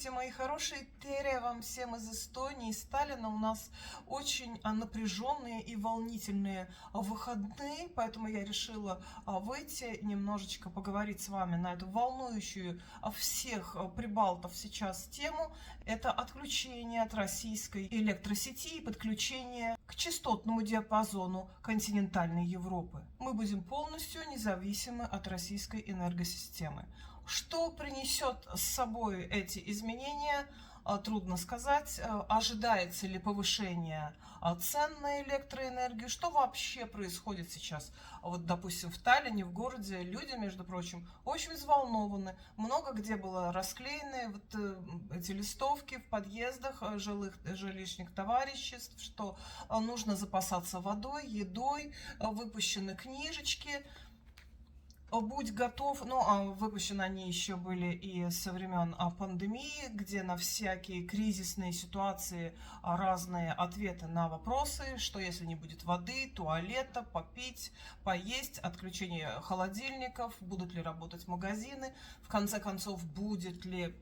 Здравствуйте, мои хорошие. Тере вам всем из Эстонии, из Сталина. У нас очень напряженные и волнительные выходные, поэтому я решила выйти немножечко поговорить с вами на эту волнующую всех прибалтов сейчас тему. Это отключение от российской электросети и подключение к частотному диапазону континентальной Европы. Мы будем полностью независимы от российской энергосистемы. Что принесет с собой эти изменения, трудно сказать. Ожидается ли повышение цен на электроэнергию? Что вообще происходит сейчас? Вот, допустим, в Таллине, в городе, люди, между прочим, очень взволнованы. Много где было расклеены вот эти листовки в подъездах жилищных товариществ, что нужно запасаться водой, едой, выпущены книжечки. Будь готов, выпущены они еще были и со времен пандемии, где на всякие кризисные ситуации разные ответы на вопросы, что если не будет воды, туалета, попить, поесть, отключение холодильников, будут ли работать магазины, в конце концов, будет ли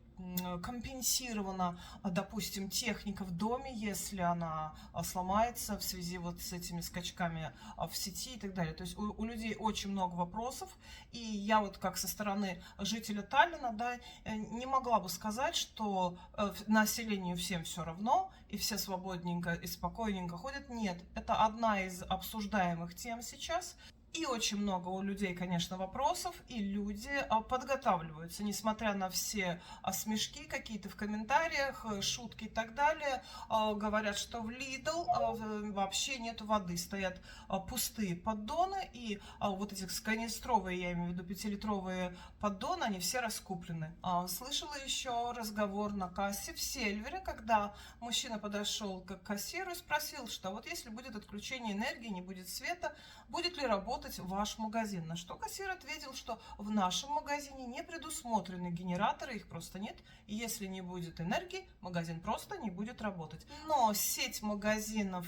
компенсирована, допустим, техника в доме, если она сломается в связи вот с этими скачками в сети и так далее. То есть у людей очень много вопросов, и я вот как со стороны жителя Таллина, да, не могла бы сказать, что населению всем все равно, и все свободненько и спокойненько ходят. Нет, это одна из обсуждаемых тем сейчас. И очень много у людей, конечно, вопросов, и люди подготавливаются, несмотря на все смешки какие-то в комментариях, шутки и так далее. Говорят, что в Lidl вообще нет воды, стоят пустые поддоны, и вот эти канистровые, я имею в виду 5-литровые поддоны, они все раскуплены. Слышала еще разговор на кассе в Сельвере, когда мужчина подошел к кассиру и спросил, что вот если будет отключение энергии, не будет света, будет ли работать ваш магазин. На что кассир ответил, что в нашем магазине не предусмотрены генераторы, их просто нет. И если не будет энергии, магазин просто не будет работать. Но сеть магазинов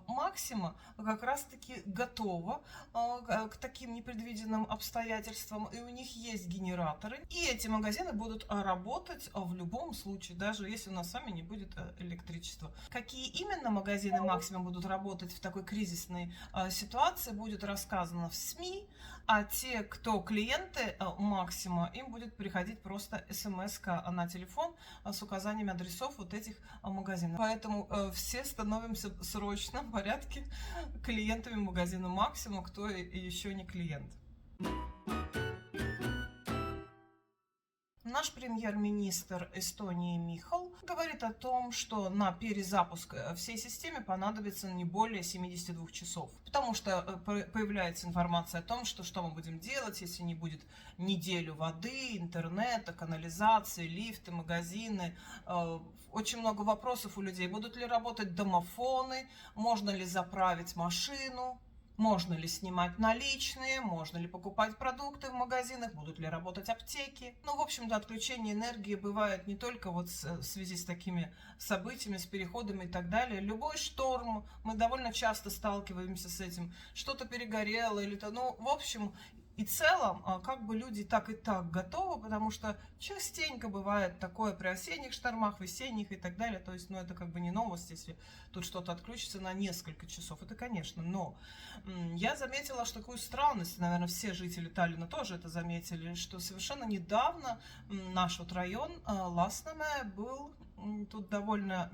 Максима как раз-таки готова к таким непредвиденным обстоятельствам. И у них есть генераторы. И эти магазины будут работать в любом случае, даже если у нас с вами не будет электричества. Какие именно магазины Максима будут работать в такой кризисной ситуации, будет рассказано в СМИ, а те, кто клиенты Максима, им будет приходить просто смс-ка на телефон с указаниями адресов вот этих магазинов. Поэтому все становимся в срочном порядке клиентами магазина Максима, кто еще не клиент. Наш премьер-министр Эстонии Михал говорит о том, что на перезапуск всей системы понадобится не более 72 часов. Потому что появляется информация о том, что мы будем делать, если не будет неделю воды, интернета, канализации, лифты, магазины. Очень много вопросов у людей. Будут ли работать домофоны, можно ли заправить машину. Можно ли снимать наличные, можно ли покупать продукты в магазинах, будут ли работать аптеки. В общем-то, отключение энергии бывает не только вот в связи с такими событиями, с переходами и так далее. Любой шторм, мы довольно часто сталкиваемся с этим, что-то перегорело или то, в общем... И в целом, как бы люди так и так готовы, потому что частенько бывает такое при осенних штормах, весенних и так далее. То есть, это как бы не новость, если тут что-то отключится на несколько часов. Это, конечно, но я заметила, что такую странность, наверное, все жители Таллина тоже это заметили, что совершенно недавно наш вот район Ласнаме был тут довольно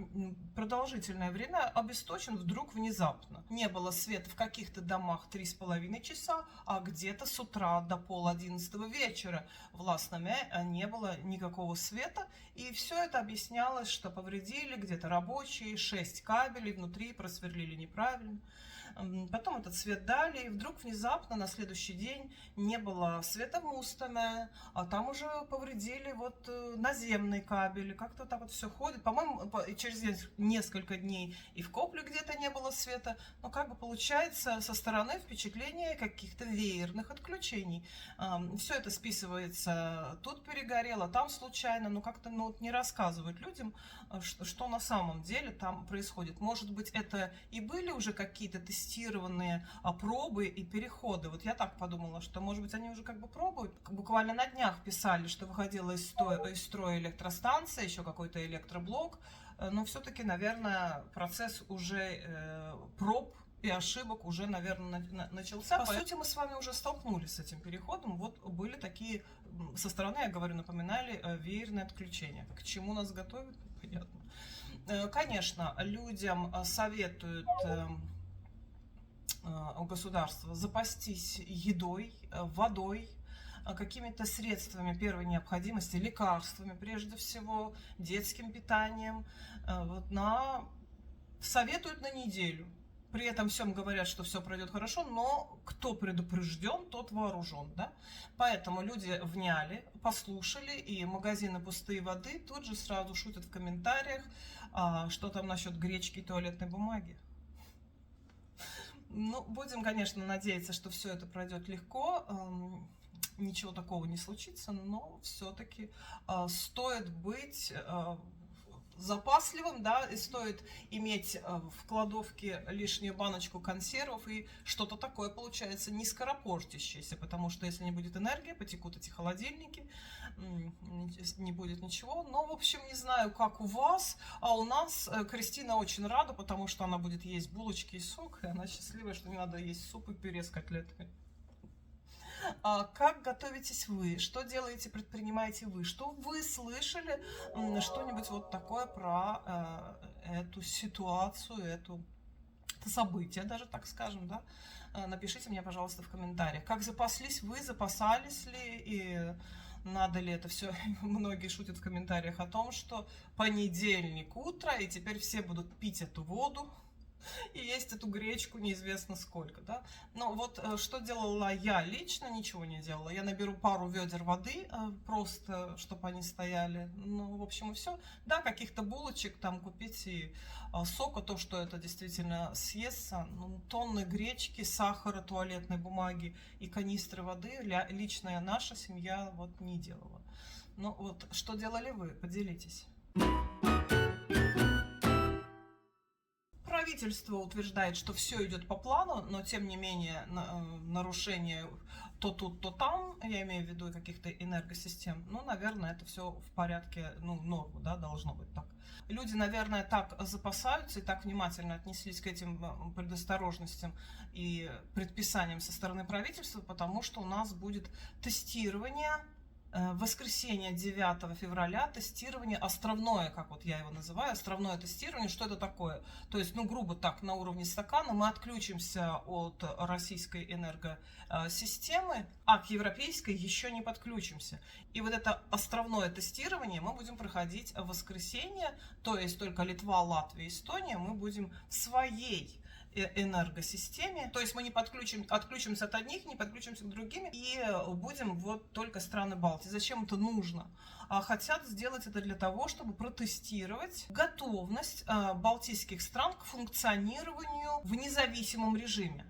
продолжительное время обесточен вдруг внезапно. Не было света в каких-то домах 3,5 часа, а где-то с утра до 10:30 вечера в Ласнаме не было никакого света. И все это объяснялось, что повредили где-то рабочие 6 кабелей внутри, просверлили неправильно. Потом этот свет дали, и вдруг внезапно на следующий день не было света в Мустаме, а там уже повредили вот наземные кабели. Как-то так вот все выходит. По-моему, через несколько дней и в Копле где-то не было света. Но как бы получается со стороны впечатление каких-то веерных отключений. Все это списывается, тут перегорело, там случайно, но как-то не рассказывают людям, что на самом деле там происходит. Может быть, это и были уже какие-то тестированные пробы и переходы. Вот я так подумала, что, может быть, они уже как бы пробуют. Буквально на днях писали, что выходила из строя электростанция, еще какой-то электроблок. Но все-таки, наверное, процесс уже проб и ошибок уже, наверное, начался. По сути, мы с вами уже столкнулись с этим переходом. Вот были такие, со стороны, я говорю, напоминали веерные отключения. К чему нас готовят? Понятно. Конечно, людям советуют у государства запастись едой, водой, какими-то средствами первой необходимости, лекарствами, прежде всего, детским питанием. Советуют на неделю. При этом всем говорят, что все пройдет хорошо, но кто предупрежден, тот вооружен. Да? Поэтому люди вняли, послушали, и магазины пустые воды тут же сразу шутят в комментариях, что там насчет гречки и туалетной бумаги. Ну, будем, конечно, надеяться, что все это пройдет легко, ничего такого не случится, но все-таки стоит быть запасливым, да, и стоит иметь в кладовке лишнюю баночку консервов и что-то такое получается не скоропортящееся, потому что если не будет энергии, потекут эти холодильники, не будет ничего. Но, в общем, не знаю, как у вас, а у нас Кристина очень рада, потому что она будет есть булочки и сок, и она счастливая, что не надо есть суп и пюре с котлетами. Как готовитесь вы? Что делаете, предпринимаете вы? Что вы слышали? Что-нибудь вот такое про эту ситуацию, это событие, даже так скажем, да? Напишите мне, пожалуйста, в комментариях. Как запаслись вы? Запасались ли? И надо ли это все? Многие шутят в комментариях о том, что понедельник утро, и теперь все будут пить эту воду и есть эту гречку неизвестно сколько, да. Но вот что делала я лично, ничего не делала. Я наберу пару ведер воды, просто, чтобы они стояли. Ну, в общем, и все. Да, каких-то булочек там купить и сока, то, что это действительно съестся. Ну, тонны гречки, сахара, туалетной бумаги и канистры воды личная наша семья вот не делала. Ну, вот что делали вы? Поделитесь. Правительство утверждает, что все идет по плану, но тем не менее нарушения то тут, то там, я имею в виду каких-то энергосистем, ну, наверное, это все в порядке, ну, норму, да, должно быть так. Люди, наверное, так запасаются и так внимательно отнеслись к этим предосторожностям и предписаниям со стороны правительства, потому что у нас будет тестирование. Воскресенье 9 февраля тестирование островное, как вот я его называю, островное тестирование. Что это такое? То есть, ну, грубо так, на уровне стакана мы отключимся от российской энергосистемы, а к европейской еще не подключимся. И вот это островное тестирование мы будем проходить в воскресенье, то есть только Литва, Латвия, Эстония мы будем в своей энергосистеме, то есть мы не отключимся от одних, не подключимся к другим, и будем вот только страны Балтии. Зачем это нужно? Хотят сделать это для того, чтобы протестировать готовность балтийских стран к функционированию в независимом режиме.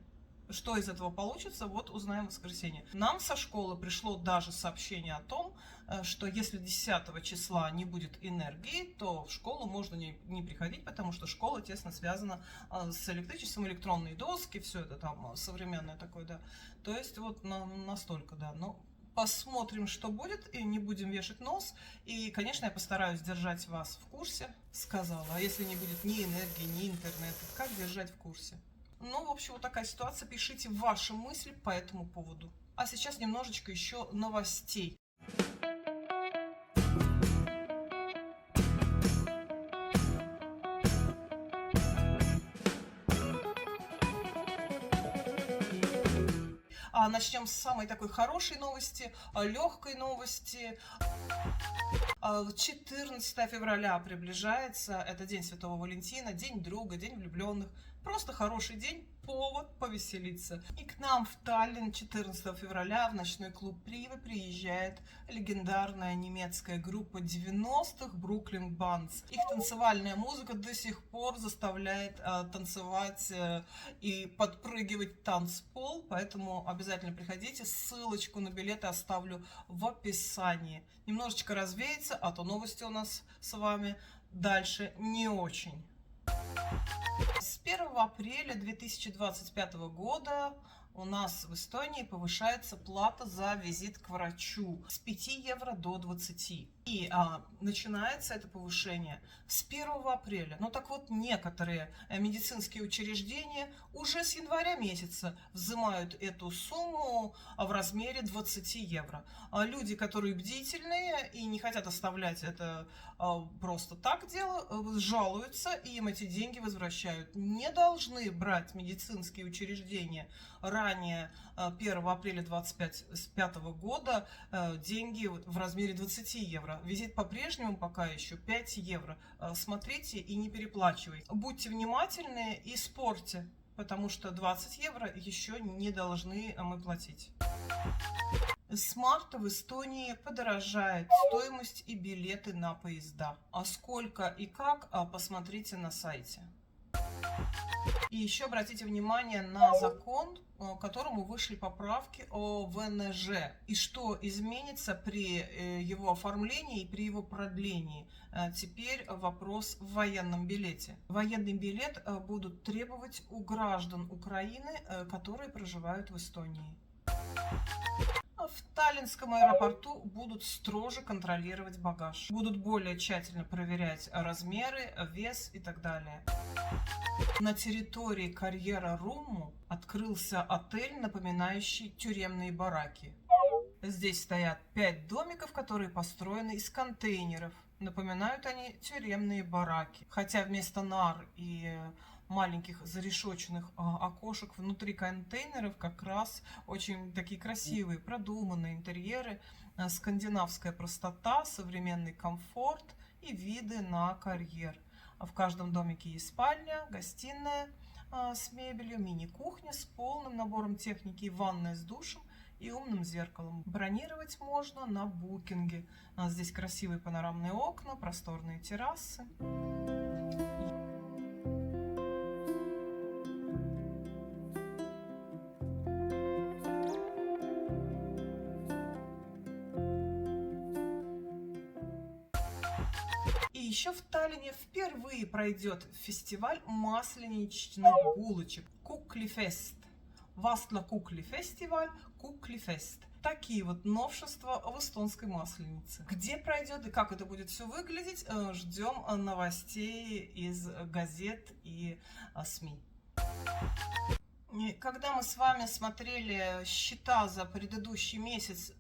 Что из этого получится, вот узнаем в воскресенье. Нам со школы пришло даже сообщение о том, что если 10 числа не будет энергии, то в школу можно не приходить, потому что школа тесно связана с электричеством, электронные доски, все это там современное такое, да. То есть вот настолько, да. Но посмотрим, что будет, и не будем вешать нос. И, конечно, я постараюсь держать вас в курсе, сказала. А если не будет ни энергии, ни интернета, как держать в курсе? Ну, в общем, вот такая ситуация. Пишите ваши мысли по этому поводу. А сейчас немножечко еще новостей. Начнем с самой такой хорошей новости, легкой новости. 14 февраля приближается, это День Святого Валентина, День друга, День влюбленных. Просто хороший день, повод повеселиться. И к нам в Таллин 14 февраля в ночной клуб Прива приезжает легендарная немецкая группа 90-х Brooklyn Bands. Их танцевальная музыка до сих пор заставляет танцевать и подпрыгивать танцпол, поэтому обязательно приходите. Ссылочку на билеты оставлю в описании. Немножечко развеется, а то новости у нас с вами дальше не очень. С 1 апреля 2025 года у нас в Эстонии повышается плата за визит к врачу с 5 евро до 20. И начинается это повышение с 1 апреля. Ну так вот, некоторые медицинские учреждения уже с января месяца взимают эту сумму в размере 20 евро. Люди, которые бдительные и не хотят оставлять это просто так дело, жалуются, и им эти деньги возвращают. Не должны брать медицинские учреждения ранее 1 апреля 2025 года деньги в размере 20 евро. Визит по-прежнему пока еще 5 евро. Смотрите и не переплачивайте. Будьте внимательны и спорьте, потому что 20 евро еще не должны мы платить. С марта в Эстонии подорожает стоимость и билеты на поезда. А сколько и как, посмотрите на сайте. И еще обратите внимание на закон, к которому вышли поправки о ВНЖ. И что изменится при его оформлении и при его продлении. Теперь вопрос в военном билете. Военный билет будут требовать у граждан Украины, которые проживают в Эстонии. В Таллинском аэропорту будут строже контролировать багаж. Будут более тщательно проверять размеры, вес и так далее. На территории карьера Румму открылся отель, напоминающий тюремные бараки. Здесь стоят 5 домиков, которые построены из контейнеров. Напоминают они тюремные бараки. Хотя вместо нар и маленьких зарешоченных окошек внутри контейнеров как раз очень такие красивые, продуманные интерьеры, скандинавская простота, современный комфорт и виды на карьер. В каждом домике есть спальня, гостиная с мебелью, мини-кухня с полным набором техники, ванная с душем и умным зеркалом. Бронировать можно на букинге. Здесь красивые панорамные окна, просторные террасы. И еще в Таллине впервые пройдет фестиваль масленичных булочек Куклифест. Вастла Кукли фестиваль, Куклифест. Такие вот новшества в эстонской масленице. Где пройдет и как это будет все выглядеть, ждем новостей из газет и СМИ. Когда мы с вами смотрели счета за предыдущий месяц,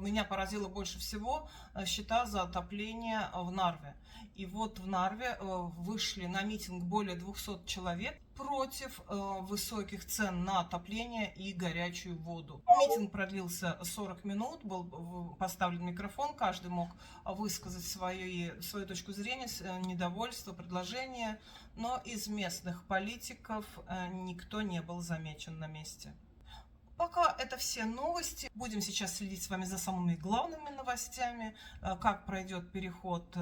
меня поразило больше всего счета за отопление в Нарве. И вот в Нарве вышли на митинг более 200 человек против высоких цен на отопление и горячую воду. Митинг продлился 40 минут, был поставлен микрофон, каждый мог высказать свою точку зрения, недовольство, предложение, но из местных политиков никто не был замечен на месте. Пока это все новости. Будем сейчас следить с вами за самыми главными новостями, как пройдет переход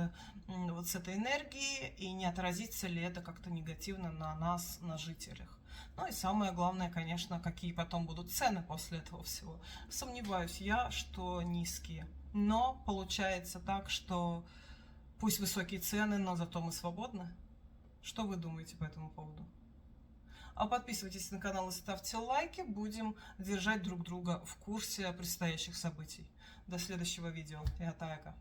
вот с этой энергии и не отразится ли это как-то негативно на нас, на жителях. Ну и самое главное, конечно, какие потом будут цены после этого всего. Сомневаюсь я, что низкие. Но получается так, что пусть высокие цены, но зато мы свободны. Что вы думаете по этому поводу? А подписывайтесь на канал и ставьте лайки. Будем держать друг друга в курсе предстоящих событий. До следующего видео. Я Тайка.